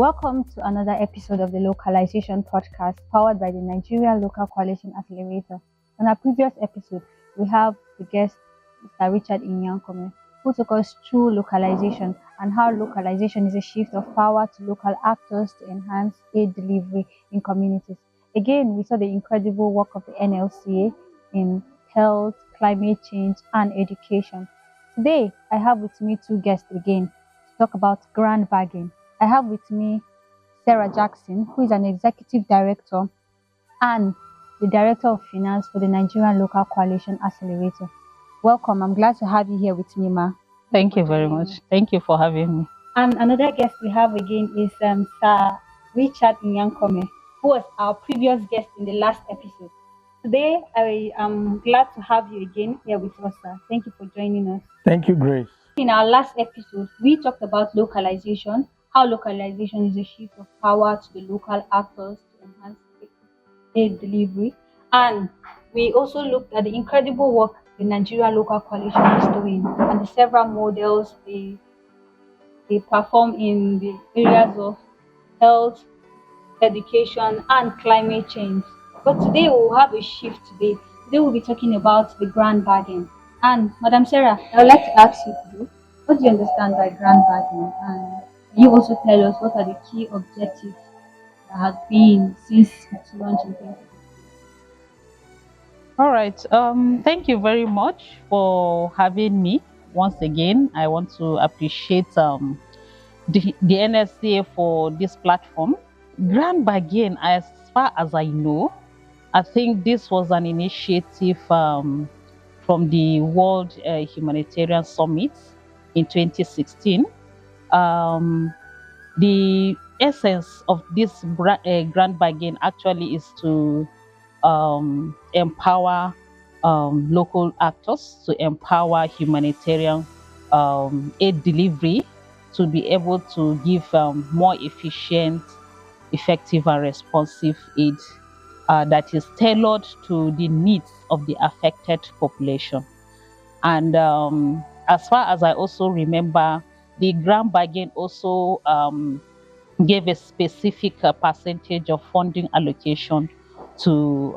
Welcome to another episode of the Localization Podcast powered by the Nigeria Local Coalition Accelerator. On our previous episode, we have the guest, Mr. Richard Inyankome, who took us through localization and how localization is a shift of power to local actors to enhance aid delivery in communities. Again, we saw the incredible work of the NLCA in health, climate change, and education. Today, I have with me two guests again to talk about grand bargain. I have with me Sarah Jackson, who is an executive director and the director of finance for the Nigerian Local Coalition Accelerator. Welcome. I'm glad to have you here with me, Ma. Thank you very much. Thank you for having me. And another guest we have again is Sir Richard Inyankome, who was our previous guest in the last episode. Today, I am glad to have you again here with us, sir. Thank you for joining us. Thank you, Grace. In our last episode, we talked about localization, how localization is a shift of power to the local actors to enhance aid delivery. And we also looked at the incredible work the Nigeria Local Coalition is doing and the several models they perform in the areas of health, education, and climate change. But today we'll have a shift today. Today we'll be talking about the grand bargain. And Madam Sarah, I would like to ask you today, what do you understand by grand bargain? And can you also tell us what are the key objectives that have been since its launch in 2020? All right. Thank you very much for having me once again. I want to appreciate the NSA for this platform. Grand Bargain, as far as I know, I think this was an initiative from the World Humanitarian Summit in 2016. The essence of this Grand Bargain actually is to empower local actors, to empower humanitarian aid delivery, to be able to give more efficient, effective, and responsive aid that is tailored to the needs of the affected population. And as far as I also remember, the Grand Bargain also gave a specific percentage of funding allocation to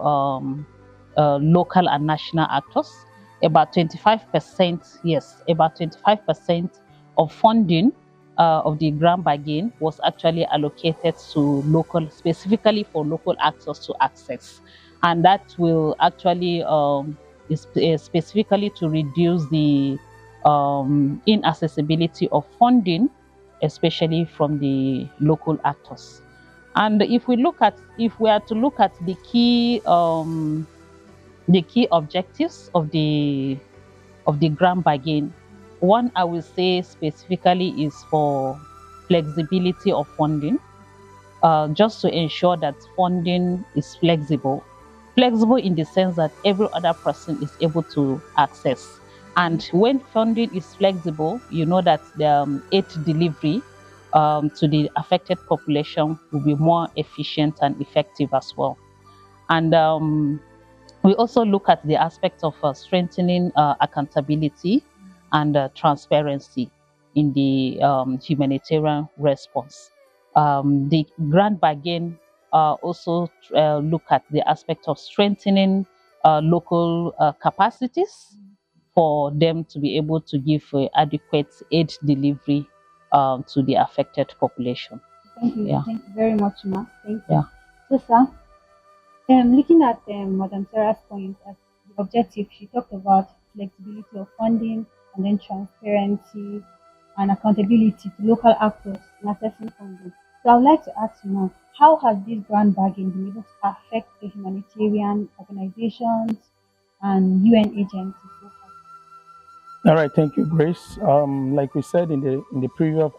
local and national actors. About 25%, yes, about 25% of funding of the Grand Bargain was actually allocated to local, specifically for local actors to access. And that will actually specifically to reduce the inaccessibility of funding, especially from the local actors. And if we are to look at the key objectives of the Grand Bargain, one I will say specifically is for flexibility of funding, just to ensure that funding is flexible in the sense that every other person is able to access. And when funding is flexible, you know that the aid delivery to the affected population will be more efficient and effective as well. And we also look at the aspect of strengthening accountability and transparency in the humanitarian response. The Grand Bargain also look at the aspect of strengthening local capacities for them to be able to give adequate aid delivery to the affected population. Thank you. Yeah. Thank you very much, Ma. Thank you. Yeah. So, sir, looking at Madam Sarah's point as the objective, she talked about flexibility of funding and then transparency and accountability to local actors in accessing funding. So I would like to ask you now, how has this grand bargain been able to affect the humanitarian organizations and UN agencies so far? All right, thank you, Grace. Like we said in the previous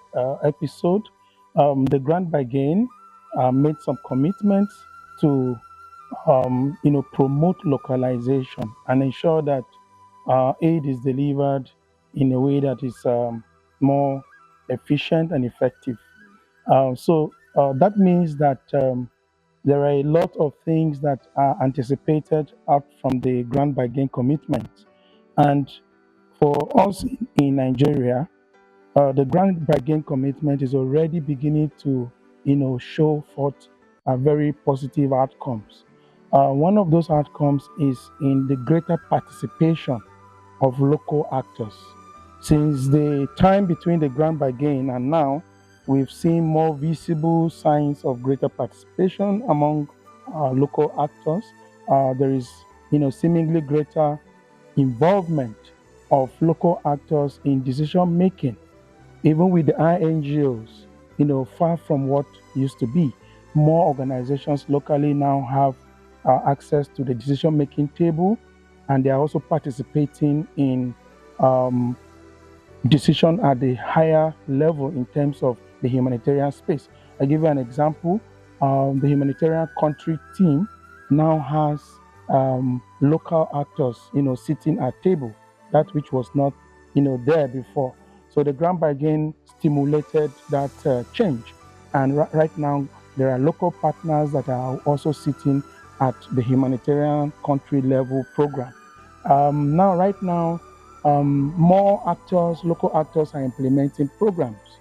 episode, the Grand Bargain made some commitments to promote localization and ensure that aid is delivered in a way that is more efficient and effective. So that means that there are a lot of things that are anticipated out from the Grand Bargain commitment. And for us in Nigeria, the Grand Bargain commitment is already beginning to show forth very positive outcomes. One of those outcomes is in the greater participation of local actors. Since the time between the Grand Bargain and now, we've seen more visible signs of greater participation among local actors. There is, seemingly greater involvement of local actors in decision making, even with the INGOs, far from what used to be. More organizations locally now have access to the decision making table, and they are also participating in decision at the higher level in terms of the humanitarian space. I give you an example. The humanitarian country team now has local actors, sitting at table, that which was not, there before. So the Grand Bargain stimulated that change, and right now there are local partners that are also sitting at the humanitarian country level program. Right now, more actors, local actors, are implementing programs,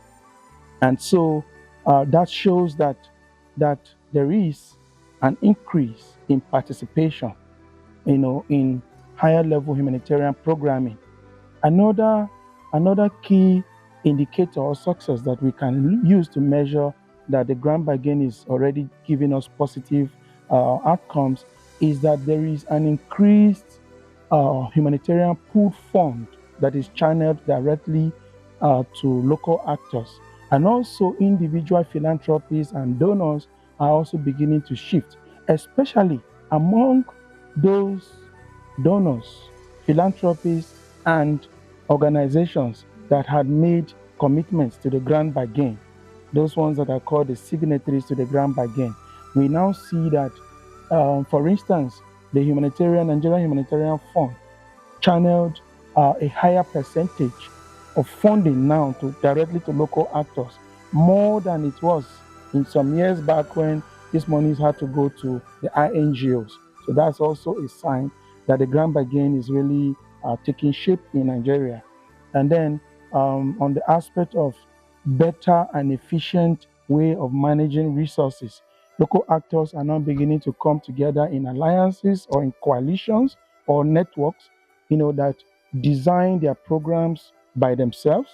and so that shows that there is an increase in participation, in higher level humanitarian programming. Another key indicator of success that we can use to measure that the Grand Bargain is already giving us positive outcomes is that there is an increased humanitarian pool fund that is channeled directly to local actors. And also individual philanthropies and donors are also beginning to shift, especially among those donors, philanthropies, and organizations that had made commitments to the Grand Bargain, those ones that are called the signatories to the Grand Bargain. We now see that, for instance, the Nigerian Humanitarian Fund channeled a higher percentage of funding now directly to local actors, more than it was in some years back when these monies had to go to the INGOs. So that's also a sign that the Grand Bargain is really taking shape in Nigeria. And then on the aspect of better and efficient way of managing resources, local actors are now beginning to come together in alliances or in coalitions or networks, that design their programs by themselves,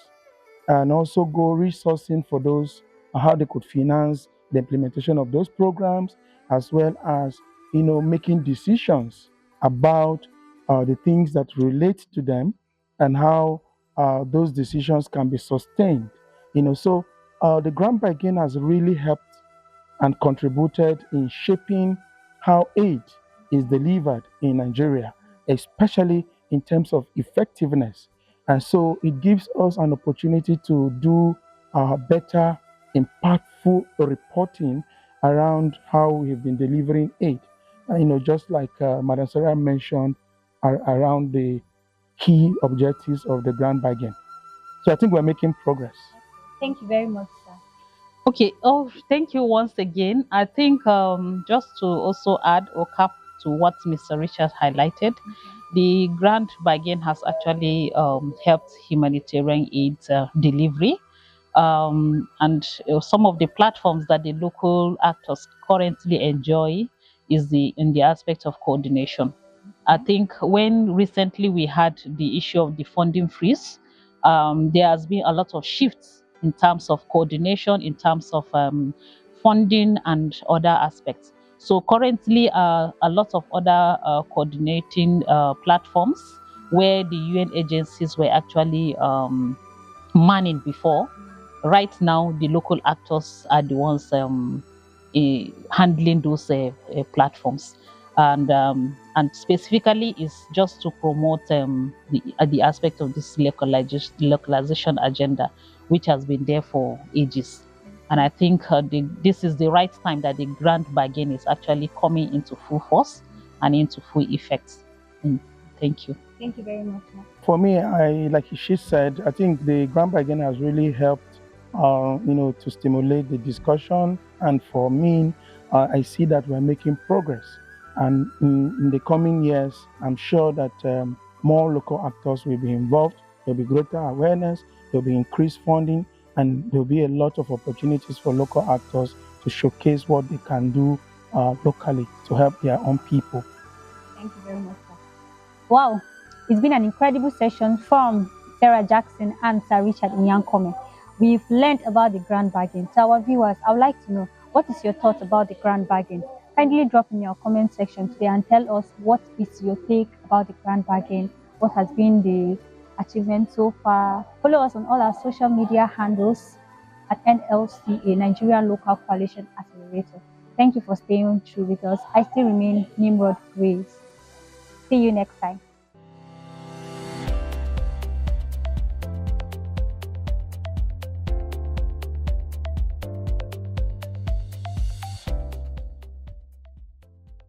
and also go resourcing for those, how they could finance the implementation of those programs, as well as, making decisions about the things that relate to them and how those decisions can be sustained. So the Grand Bargain has really helped and contributed in shaping how aid is delivered in Nigeria, especially in terms of effectiveness. And so it gives us an opportunity to do better, impactful reporting around how we've been delivering aid. Just like Madam Sarah mentioned, around the key objectives of the Grand Bargain. So I think we're making progress. Thank you very much, sir. Okay. Oh, thank you once again. I think just to also add or cap to what Mr. Richard highlighted, the Grand Bargain has actually helped humanitarian aid delivery. And some of the platforms that the local actors currently enjoy is in the aspect of coordination. I think when recently we had the issue of the funding freeze, there has been a lot of shifts in terms of coordination, in terms of funding and other aspects. So currently, a lot of other coordinating platforms where the UN agencies were actually manning before. Right now, the local actors are the ones handling those platforms, and specifically is just to promote the aspect of this localization agenda, which has been there for ages. And I think this is the right time that the Grand Bargain is actually coming into full force and into full effect. Thank you. Thank you very much, sir. For me, like she said, I think the Grand Bargain has really helped, to stimulate the discussion. And for me, I see that we're making progress. And in the coming years, I'm sure that more local actors will be involved. There'll be greater awareness. There'll be increased funding, and there'll be a lot of opportunities for local actors to showcase what they can do locally to help their own people. Thank you very much, sir. Wow, it's been an incredible session from Sarah Jackson and Sir Richard Inyankome. We've learned about the grand bargain. To our viewers, I would like to know, what is your thoughts about the grand bargain? Kindly drop in your comment section today and tell us what is your take about the grand bargain, what has been the achievement so far. Follow us on all our social media handles at NLCA, Nigerian Local Coalition Accelerator. Thank you for staying through with us. I still remain Nimrod Grace. See you next time.